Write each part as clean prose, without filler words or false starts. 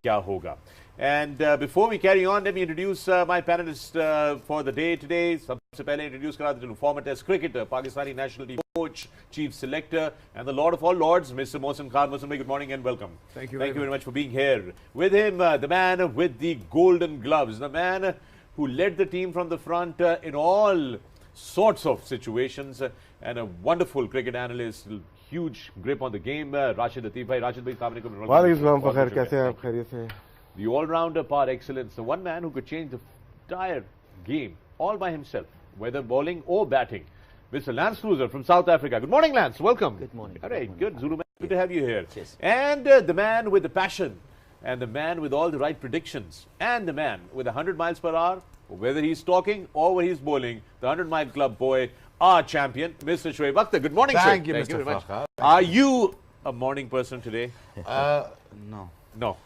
क्या होगा. And before we carry on, let me introduce my panelists for the day today. सबसे पहले introduce करा देते हैं former Test cricketer, Pakistani national team coach, chief selector, and the Lord of all Lords, Mr. Mohsin Khan. Mohsin bhai, good morning and welcome. Thank you very much for being here. With him, the man with the golden gloves, the man who led the team from the front in all sorts of situations, and a wonderful cricket analyst, huge grip on the game, Rashid Latif bhai. Rashid bhai, assalamu alaikum. Walaikum assalam, kaise hain aap? Khairiat se? The all-rounder par excellence, the one man who could change the entire game all by himself, whether bowling or batting. Mr. Lance Cruiser from South Africa. Good morning, Lance. Welcome. Good morning. All right, good. Zulu man, good to have you here. Cheers. And the man with the passion, and the man with all the right predictions, and the man with 100 miles per hour, whether he's talking or whether he's bowling, the 100-mile club boy, our champion, Mr. Shoaib Akhtar. Good morning, Thank Shoaib. you, Thank Mr. you very much. Fakhr. Are you a morning person today? No. No.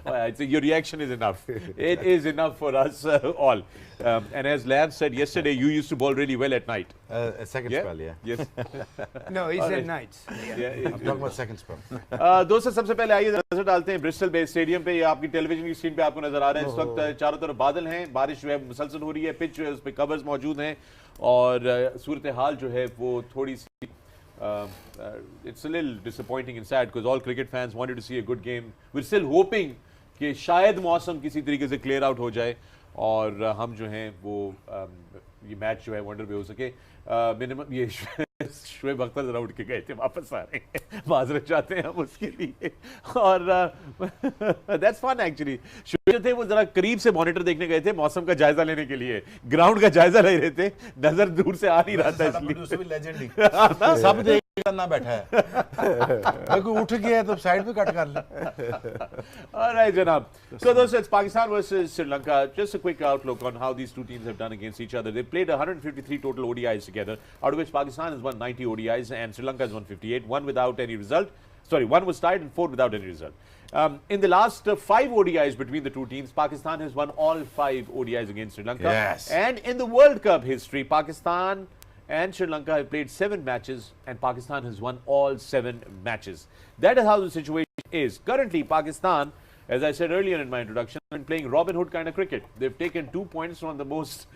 I think your reaction is enough. It is enough for us all. And as Lance said yesterday, you used to bowl really well at night. Second spell, yeah. Yes. No, he said nights. Yeah, I'm talking about second spell. दोस्तों सबसे पहले आइए नजर डालते हैं Bristol base stadium पे. ये आपकी टेलीविजन की स्क्रीन पे आपको नजर आ रहा है. इस वक्त चारों तरफ बादल हैं, बारिश जो है मुसलसल हो रही है, पिच जो है उस पे कवर्स मौजूद हैं और सूरत हाल जो है वो थोड़ी सी it's a little disappointing and sad because all cricket fans wanted to see a good game. We're still hoping कि शायद मौसम किसी तरीके से क्लियर आउट हो जाए और हम जो हैं वो ये मैच जो है वंडर पे हो सके. मिनिमम ये शोएब अख्तर जरा उठ के गए थे, वापस आ रहे हैं, माजरत चाहते हैं हम उसके लिए. और दैट्स फन एक्चुअली. शोएब जो थे वो जरा करीब से मॉनिटर देखने गए थे, मौसम का जायजा लेने के लिए, ग्राउंड का जायजा ले रहे थे, नजर दूर से आ नहीं रहा था इसलिए. सब देख ना बैठा है, कोई उठ गया तो साइड पे कट कर ले. Alright, Janab. So, दोस्तों, it's Pakistan versus Sri Lanka. Just a quick outlook on how these two teams have done against each other. They played 153 total ODIs together, out of which Pakistan has won 90 ODIs and Sri Lanka has won 58, one without any result. Sorry, one was tied and four without any result. In the last 5 ODIs between the two teams, Pakistan has won all 5 ODIs against Sri Lanka. Yes. And in the World Cup history, Pakistan and Sri Lanka have played 7 matches and Pakistan has won all 7 matches. That is how the situation is. Currently, Pakistan, as I said earlier in my introduction, have been playing Robin Hood kind of cricket. They've taken 2 points from the most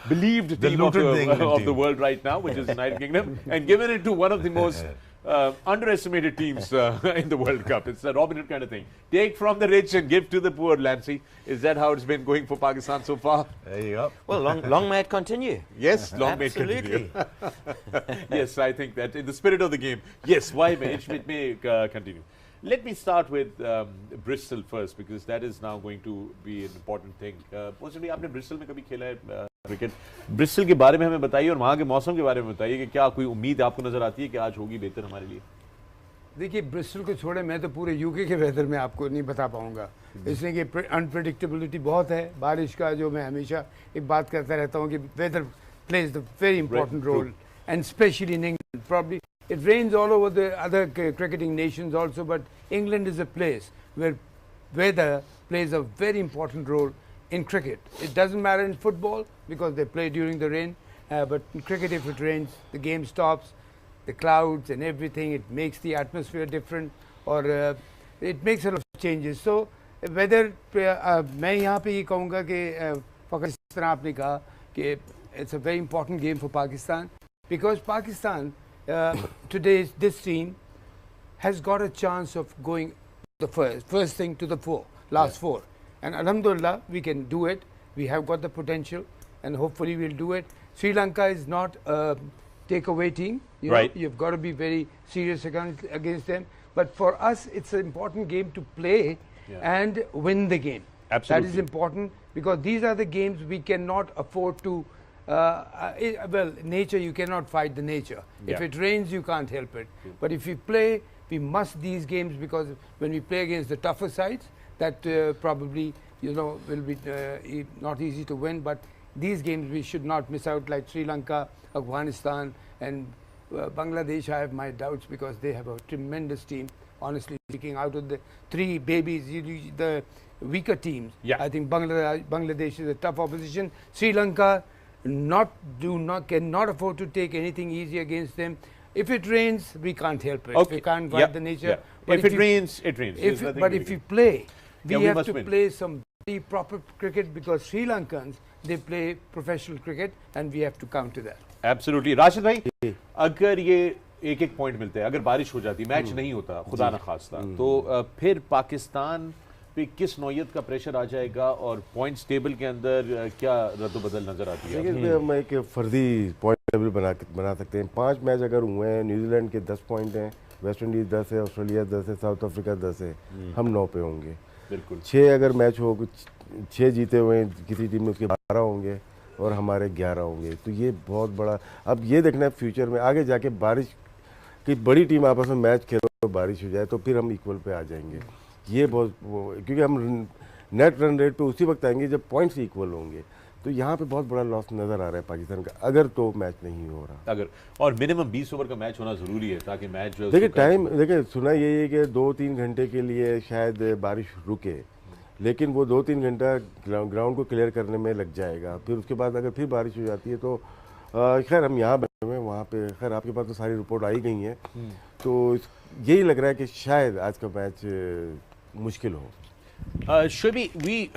believed team of the world right now, which is the United Kingdom, and given it to one of the most underestimated teams in the World Cup. It's a Robin Hood kind of thing. Take from the rich and give to the poor, Lancey. Is that how it's been going for Pakistan so far? There you go. Well, long may it continue. Yes, long may it continue. Yes, I think that in the spirit of the game, yes, why may it may continue. Let me start with Bristol first because that is now going to be an important thing. Possibly, आपने Bristol में कभी खेला है cricket? Bristol के बारे में हमें बताइए और वहाँ के मौसम के बारे में बताइए कि क्या कोई उम्मीद आपको नजर आती है कि आज होगी बेहतर हमारे लिए? देखिए, ब्रिस्टल को छोड़े मैं तो पूरे यूके के वेदर में आपको नहीं बता पाऊंगा, इसलिए कि अनप्रेडिक्टेबिलिटी बहुत है. बारिश का जो मैं हमेशा एक बात करता रहता हूँ कि weather plays the very important role and specially in England. Probably it rains all over the other cricketing nations also, but England is a place where weather plays a very important role in cricket. It doesn't matter in football because they play during the rain, but in cricket if it rains, the game stops, the clouds and everything, it makes the atmosphere different or it makes a lot of changes. So weather, मैं यहाँ पे ये कहूँगा कि जिस तरह आपने कहा कि it's a very important game for Pakistan because Pakistan today's this team has got a chance of going the first thing to the last 4, and alhamdulillah we can do it. We have got the potential and hopefully we'll do it. Sri Lanka is not a takeaway team, you know, you've got to be very serious against them, but for us it's an important game to play and win the game. Absolutely. That is important because these are the games we cannot afford to well, nature, you cannot fight the nature. If it rains, you can't help it. But if we play, we must these games because when we play against the tougher sides, that probably, you know, will be not easy to win. But these games we should not miss out, like Sri Lanka, Afghanistan, and Bangladesh. I have my doubts because they have a tremendous team. Honestly speaking, out of the 3 babies, the weaker teams, I think Bangladesh is a tough opposition. Sri Lanka cannot afford to take anything easy against them. If it rains, we can't help it. Okay. We can't fight the nature. If it rains, it rains. But if we play, we we have must to win. play some very proper cricket because Sri Lankans, they play professional cricket and we have to counter that. Absolutely. Rashid भाई, अगर ये एक एक point मिलते हैं, अगर बारिश हो जाती, मैच नहीं होता, खुदा ना खास्ता, तो फिर पाकिस्तान पे किस नौयत का प्रेशर आ जाएगा और पॉइंट्स टेबल के अंदर क्या रद्द-बदल नजर आती है? देखिए, हम एक फर्जी पॉइंट टेबल बना सकते हैं। 5 मैच अगर हुए हैं, न्यूजीलैंड के 10 पॉइंट हैं, वेस्ट इंडीज 10 है, ऑस्ट्रेलिया 10 है, साउथ अफ्रीका 10 है, हम 9 पे होंगे। बिल्कुल। 6 अगर मैच हो, 6 जीते हुए हैं किसी टीम में, उसके 12 होंगे और हमारे 11 होंगे। तो ये बहुत बड़ा, अब ये देखना है फ्यूचर में आगे जाके बारिश की बड़ी टीम आपस में मैच खेलो तो बारिश हो जाए तो फिर हम इक्वल पे आ जाएंगे। ये बहुत क्योंकि हम नेट रन रेट पे उसी वक्त आएंगे जब पॉइंट्स इक्वल होंगे। तो यहाँ पे बहुत बड़ा लॉस नज़र आ रहा है पाकिस्तान का, अगर तो मैच नहीं हो रहा। अगर और मिनिमम 20 ओवर का मैच होना ज़रूरी है ताकि मैच जो है देखिए टाइम, देखिए सुना यही है कि 2-3 घंटे के लिए शायद बारिश रुके, लेकिन वो 2-3 घंटा ग्राउंड को क्लियर करने में लग जाएगा। फिर उसके बाद अगर फिर बारिश हो जाती है तो खैर हम यहाँ बने हुए हैं, वहाँ पे खैर आपके पास तो सारी रिपोर्ट आई गई हैं, तो यही लग रहा है कि शायद आज का मैच मुश्किल हो। शोएब,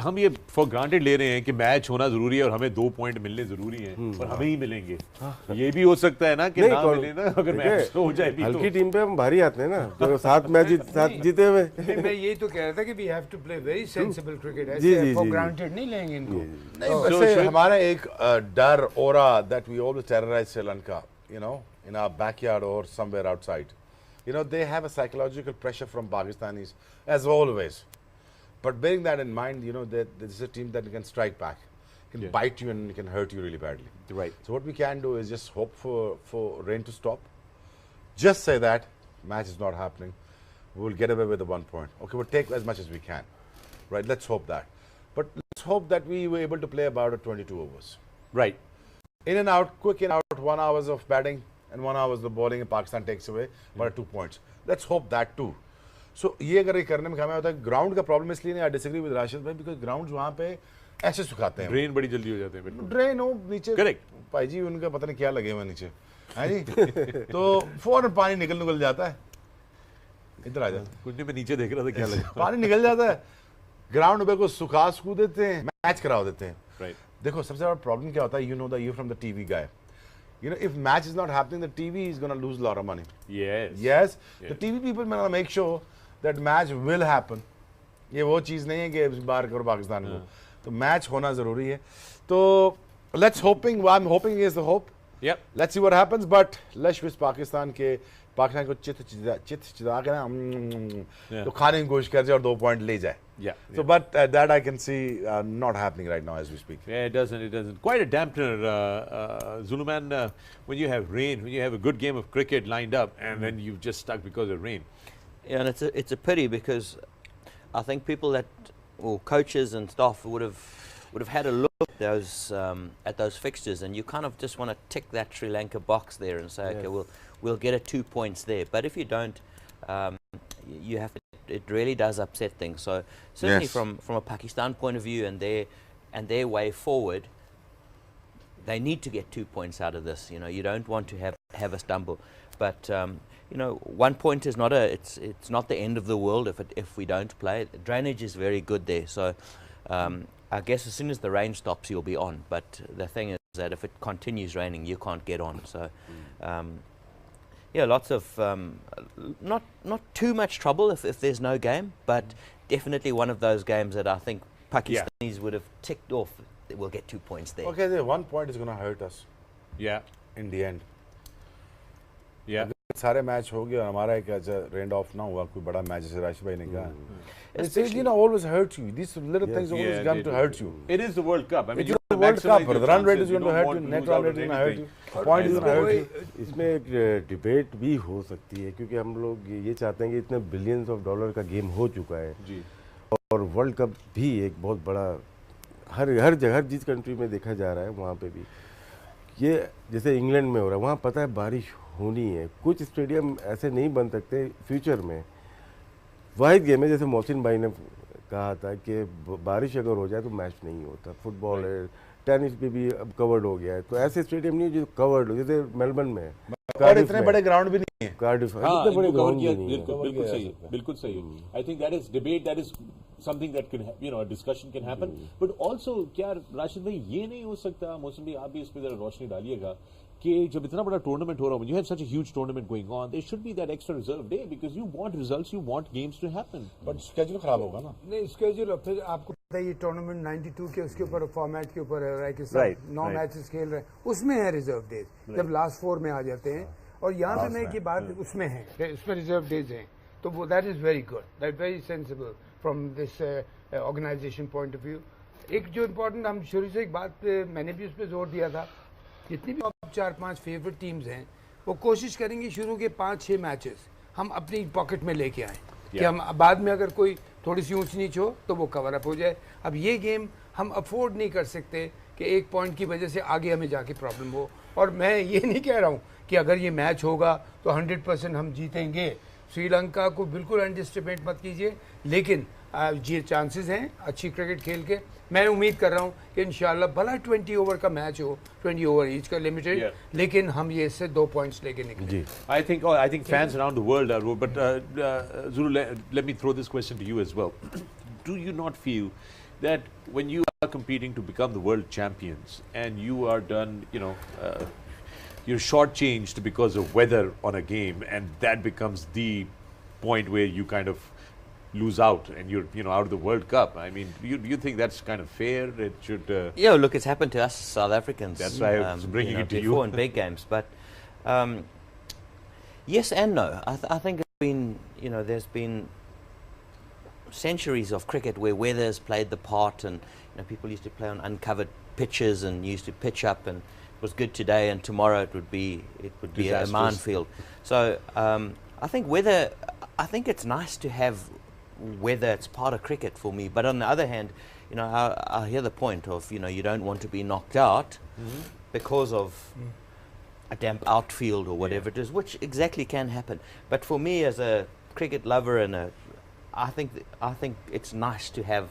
हम ये फॉर ग्रांटेड ले रहे हैं कि मैच होना जरूरी है और हमें 2 पॉइंट मिलने जरूरी हैं और हमें ही मिलेंगे। ये भी हो सकता है ना कि ना मिले ना, अगर मैच हो जाए भी हल्की टीम पे हम भारी आते हैं ना, तो 7 मैच जीते हुए। मैं यही तो कह रहा था कि we have to play very sensible cricket, जी, ऐसे जी, फॉर जी। ग्रांटेड नहीं लेंगे इनको। नहीं, वैसे हमारा एक डर aura that we always terrorise Sri Lanka, you know, in our backyard or somewhere outside. You know, they have a psychological pressure from Pakistanis, as always. But bearing that in mind, you know, that this is a team that can strike back, can bite you and can hurt you really badly. Right. So what we can do is just hope for rain to stop. Just say that match is not happening. We'll get away with the 1 point. Okay, we'll take as much as we can. Right, let's hope that. But let's hope that we were able to play about 22 overs. Right. In and out, quick in out, 1 hour of batting and 1 hour of bowling, and Pakistan takes away about 2 points. Let's hope that too. So ये अगर ये करने में कामयाब होता है, ground का problem इसलिए नहीं, आई डिसएग्री विद राशिद भाई, बिकॉज ग्राउंड वहाँ पे ऐसे सुखाते हैं, ड्रेन बड़ी जल्दी हो जाते हैं। बिल्कुल ड्रेन हो नीचे, करेक्ट भाई जी उनका पता नहीं क्या लगे हुए नीचे, है जी। तो फौरन पानी निकल जाता है। इधर आ जाता, कुछ नहीं, मैं नीचे देख रहा था क्या लगा। पानी निकल जाता है, ग्राउंड पे को सुखा देते हैं, मैच करा देते हैं। राइट। देखो सबसे बड़ा प्रॉब्लम क्या होता है, you know that you from the TV guy, you know, if match is not happening, the TV is going to lose a lot of money. Yes. Yes. The TV people may make sure that match will happen. ये वो चीज़ नहीं है कि बाहर करो पाकिस्तान को, तो match होना ज़रूरी है। तो let's hoping, I'm hoping is the hope. Yep. Let's see what happens, but let's wish Pakistan को चित चिता के ना तो खाने की कोशिश कर जाए और 2 पॉइंट ले जाए। Yeah. So, but that I can see not happening right now as we speak. Yeah, it doesn't. Quite a dampener, Zuluman, when you have rain, when you have a good game of cricket lined up, and then you've just stuck because of rain. Yeah, and it's a pity because I think people or coaches and staff would have had a look at those fixtures, and you kind of just want to tick that Sri Lanka box there and say, okay, we'll get 2 points there. But if you don't, you have to. It really does upset things. So certainly from a Pakistan point of view and their way forward, they need to get 2 points out of this. You know, you don't want to have a stumble, but you know, 1 point is not it's not the end of the world if we don't play. The drainage is very good there, so I guess as soon as the rain stops, you'll be on. But the thing is that if it continues raining, you can't get on. So. Yeah, lots of not too much trouble if there's no game, but definitely one of those games that I think Pakistanis would have ticked off. We'll get 2 points there. Okay, the 1 point is going to hurt us. Yeah. In the end. Yeah. सारे match हो गए और हमारा एक red of ना हुआ कोई बड़ा मैच जैसे राशिद भाई ने कहा, it's you know always hurt you, these little things always come to hurt you. It is the World Cup. I mean, it's the World Cup, the run rate is going to hurt you, net run rate is going to hurt you, point is going to hurt you. इसमें एक debate भी हो सकती है क्योंकि हम लोग ये चाहते हैं कि इतने बिलियंस ऑफ डॉलर का गेम हो चुका है जी, और वर्ल्ड कप भी एक बहुत बड़ा हर जगह जिस कंट्री में देखा जा रहा है वहाँ पे भी ये जैसे इंग्लैंड में हो रहा है, वहाँ पता है बारिश होनी है। कुछ स्टेडियम ऐसे नहीं बन सकते फ्यूचर में। वाहिद गेम है, जैसे मोहसिन भाई ने कहा था कि बारिश अगर हो जाए तो मैच नहीं होता। फुटबॉल है, टेनिस पे भी अब कवर्ड हो गया है, तो ऐसे स्टेडियम नहीं जो कवर्ड हो, जैसे मेलबर्न में है, और इतने बड़े ग्राउंड भी नहीं है। कार्डिफ हाँ, इतने बड़े इनको cover ग्राउंड किया, भी नहीं है। बिल्कुल सही है, बिल्कुल सही है। I think that is debate, that is something that can, you know, discussion can happen, but also क्या राशिद भाई ये नहीं हो सकता, मौसम भाई आप भी इस पर जरा रोशनी डालिएगा, कि जब इतना बड़ा टूर्नामेंट हो रहा है, you have such a huge tournament going on, there should be that extra reserve day because you want results, you want games to happen, but schedule खराब होगा ना। नहीं, स्केड्यूल फिर आपको पता है ये टूर्नामेंट 92 के उसके ऊपर फॉर्मेट के ऊपर है कि Right, 9 मैचेस खेल रहे हैं, उसमें है रिजर्व डेज जब लास्ट 4 में आ जाते हैं, और यहाँ पे मैं की बात उसमें है, उसमें रिजर्व डेज हैं, तो वो that is very good, that very sensible from this organization point of view. एक जो इम्पोर्टेंट, हम शुरू से एक बात मैंने भी उस पर जोर दिया था, जितनी भी 4-5 फेवरेट टीम्स हैं वो कोशिश करेंगे शुरू के 5-6 मैचेस हम अपनी पॉकेट में लेके आएँ, कि हम बाद में अगर कोई थोड़ी सी ऊंच नीच हो तो वो कवर अप हो जाए। अब ये गेम हम अफोर्ड नहीं कर सकते कि एक पॉइंट की वजह से आगे हमें जाके प्रॉब्लम हो, और मैं ये नहीं कह रहा हूँ कि अगर ये मैच होगा तो 100% हम जीतेंगे, श्रीलंका को बिल्कुल अंडरएस्टिमेट मत कीजिए, लेकिन ये चांसेस हैं अच्छी क्रिकेट खेल के। मैं उम्मीद कर रहा हूँ कि इंशाल्लाह भला 20 ओवर का मैच हो, 20 ओवर ईच का लिमिटेड, लेकिन हम ये इससे 2 पॉइंट्स लेके निकले। I think fans around the world are, but Zulu, let me throw this question to you as well. Do you not feel that when you are competing to become the world champions and you are done, you know, you're shortchanged because of weather on a game, and that becomes the point where you kind of lose out and you're, you know, out of the World Cup? I mean, do you think that's kind of fair? It should. Yeah, look, it's happened to us South Africans. That's why I was bringing it to you. Before in big games, but yes and no. I think it's been, you know, there's been centuries of cricket where weather has played the part, and you know, people used to play on uncovered pitches and used to pitch up, and it was good today and tomorrow it would be a minefield. So I think weather. I think it's nice to have weather. It's part of cricket for me. But on the other hand, you know, I hear the point of, you know, you don't want to be knocked out because of a damp outfield or whatever it is, which exactly can happen. But for me, as a cricket lover and I think it's nice to have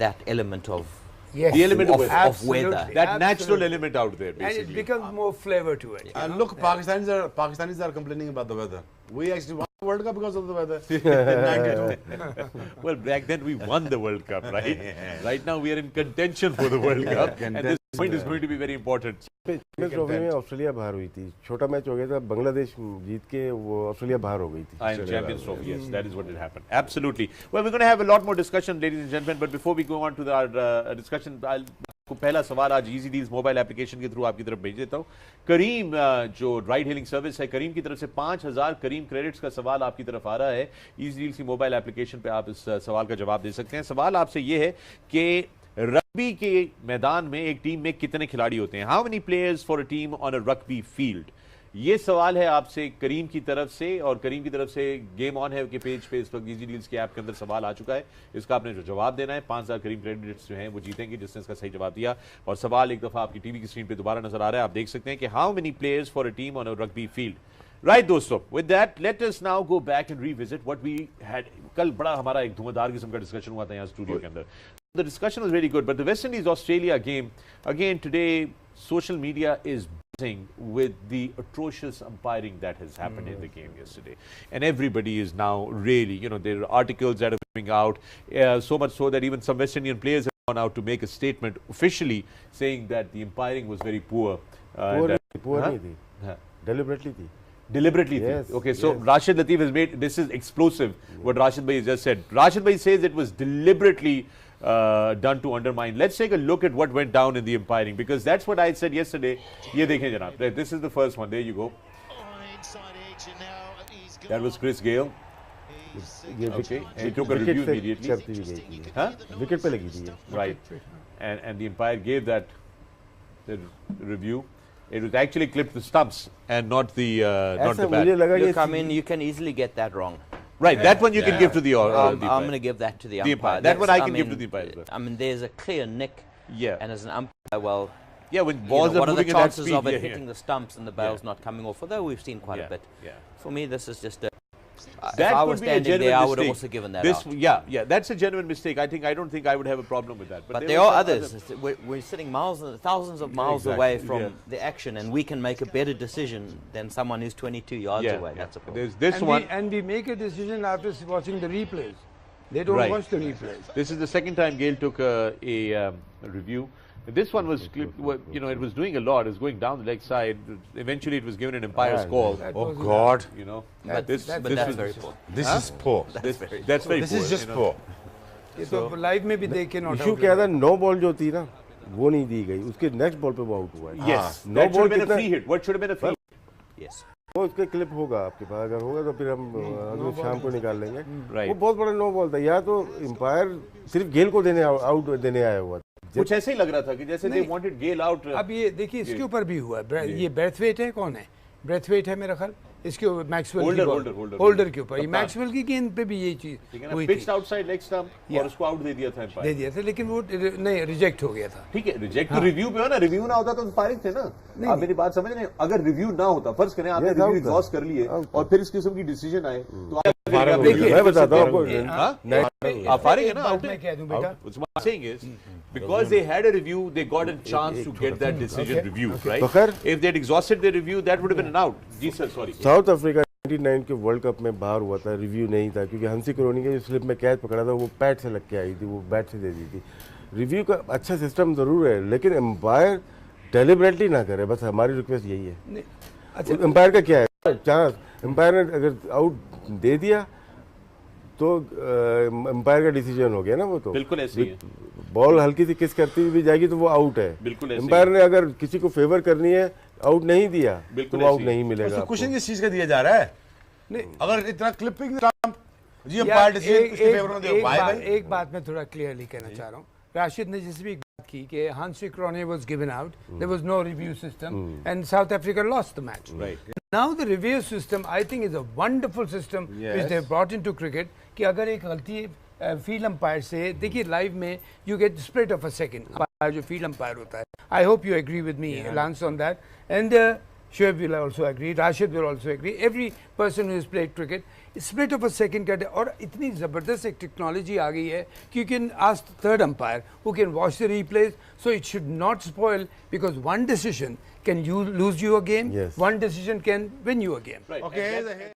that element of the element of weather, that natural element out there, basically. And it becomes more flavor to it. And look, Pakistanis are complaining about the weather. We actually won the World Cup because of the weather. In 92. Well, back then we won the World Cup, right? Right now we are in contention for the World Cup, and this point is going to be very important. Trophy में Australia बाहर हुई थी, छोटा match हो गया था, बांग्लादेश जीत के वो ऑस्ट्रेलिया बाहर हो गई थी। In Champions Trophy, yes, that is what had happened. Absolutely. Well, we're going to have a lot more discussion, ladies and gentlemen, but before we go on to our discussion, आपको पहला सवाल आज easy deals mobile application के through आपकी तरफ भेज देता हूँ। करीम जो राइड हेलिंग सर्विस है, करीम की तरफ से 5000 करीम क्रेडिट्स का सवाल आपकी तरफ आ रहा है। इजी डील्स की मोबाइल एप्लीकेशन पे आप इस सवाल का जवाब दे सकते हैं। सवाल आपसे ये है कि रग्बी के मैदान में एक टीम में कितने खिलाड़ी होते हैं? How many players for a team on a rugby field? ये सवाल है आपसे करीम की तरफ से, और करीम की तरफ से गेम ऑन है के पेज पे इस वक्त इजी डील्स के ऐप के अंदर सवाल आ चुका है। इसका आपने जो जवाब देना है, 5000 करीम क्रेडिट्स जो हैं वो जीतेंगे जिसने इसका सही जवाब दिया। और सवाल एक दफा आपकी टीवी की स्क्रीन पे दोबारा नजर आ रहा है, आप देख सकते हैं कि how many players for a team on a rugby field? Right दोस्तों, with that let us now go back and revisit what we had. कल बड़ा हमारा एक धुआंधार किस्म का डिस्कशन हुआ था यहाँ स्टूडियो के अंदर। The discussion was very good, but the West Indies Australia game, again today, social media is buzzing with the atrocious umpiring that has happened in the game yesterday. And everybody is now really, you know, there are articles that are coming out, so much so that even some West Indian players have gone out to make a statement officially saying that the umpiring was very poor. poor नहीं थी, deliberately थी. Deliberately. Yes, okay, so yes. Rashid Latif has made, this is explosive, what Rashid Bhai just said. Rashid Bhai says it was deliberately done to undermine. Let's take a look at what went down in the umpiring, because that's what I said yesterday. Ye dekhein janab, this is the first one. There you go. That was Chris Gale. Okay, he took a review immediately. Huh? Wicket पे लगी थी ये. Right, and the umpire gave that the review. It was actually clipped the stumps and not the not the bat. Look, I mean, you can easily get that wrong. Right, that one you can give to the I'm going to give that to the umpire. That one I can give to the umpire as well. I mean, there's a clear nick. Yeah. And as an umpire, well, yeah, when balls what are are the moving at that chances speed, of it hitting the stumps and the bails not coming off? Although we've seen quite a bit. Yeah. For me, this is just a if I was standing there, I would have also given that out. Yeah, that's a genuine mistake. I don't think I would have a problem with that. But there are others. We're sitting thousands of miles away from the action, and we can make a better decision than someone who's 22 yards away. That's a problem. There's this one. And we make a decision after watching the replays. They don't watch the replays. This is the second time Gayle took a review. This one was, you know, it was doing a lot. It was going down the leg side. Eventually, it was given an umpire's call. Oh God! You know, But this that's was very poor. This is poor. That's very This poor. is just you know. poor. ये तो live में भी देखे not issue क्या था, no ball जो थी ना वो नहीं दी गई, उसके नेक्स्ट बॉल पे वो आउट हुआ है। Yes, no that should ball have been a कितना free hit. What should have been a free? Yes. वो उसके क्लिप होगा आपके पास, अगर होगा तो फिर हम अगले शाम को निकाल लेंगे। Right. वो बहुत बड़ा नो बॉल था, या तो एम्पायर सिर्फ गेल को देने आउट देने आया हुआ था। कुछ ऐसे ही लग रहा था कि जैसे they wanted Gayle out. अब ये देखिए इसके ऊपर भी हुआ है, ये ब्रेथवेट है, कौन है ब्रेथवेट है मेरा ख्याल, इसके मैक्सवेल होल्डर के ऊपर, ये मैक्सवेल की गेंद पे भी ये चीज हुई थी, पिच्ड आउटसाइड लेग स्टंप और उसको आउट दे दिया था एम्पायर, दे दिया था, लेकिन वो नहीं रिजेक्ट हो गया था। ठीक है, रिजेक्ट तो रिव्यू पे हो ना, रिव्यू ना होता तो फारिग थे ना। आप मेरी बात समझ रहे हैं, अगर रिव्यू ना होता, फर्ज करें आपने रिव्यू एग्जॉस्ट कर लिए और फिर इस किस्म की डिसीजन आए तो मैं बताता हूँ आपको, आप फारिग है ना, आउट मैं कह दूं बेटा, what I'm saying is because they had a review, they got a chance to get that decision reviewed, right? If they had exhausted their review, that would have been an out. जी sir, sorry. South Africa 99 के world cup में बाहर हुआ था, review नहीं था क्योंकि हंसी करोनी के जो स्लिप में कैच पकड़ा था वो पैड से लग के आई थी, वो बैट से दे दी थी। रिव्यू का अच्छा सिस्टम जरूर है, लेकिन एम्पायर डेलिबरेटली ना करे, बस हमारी रिक्वेस्ट यही है। अच्छा, एम्पायर का क्या है चांस, एम्पायर ने अगर आउट दे दिया तो एम्पायर का डिसीजन हो गया ना, वो तो बिल्कुल ऐसे ही है। बॉल हल्की सी किस करती हुई भी जाएगी तो वो आउट है। बिल्कुल ऐसे एम्पायर ने अगर किसी को फेवर करनी है, आउट नहीं दिया तो आउट नहीं मिलेगा। तो क्वेश्चन किस चीज का दिया जा रहा है? नहीं, अगर इतना क्लिपिंग जी एम्पायर डिसीजन उसके फेवर में दे, व्हाई भाई? एक बात मैं थोड़ा क्लियरली कहना चाह रहा हूँ, राशिद ने जैसे भी बात की कि Hansie Cronje was given out, there was no review system and South Africa lost the match. Now the review system I think is a wonderful system which they have brought into cricket कि अगर एक गलती field umpire से, देखिए live में you get split of a second, umpire जो field umpire होता है, I hope you agree with me Lance on that, and Shoaib will also agree, Rashid will also agree, every person who has played cricket, split of a second का, और इतनी ज़बरदस्त एक technology आ गई है कि you can ask the third umpire who can watch the replays, so it should not spoil because one decision can lose you a game, one decision can win you a game. Right. Okay.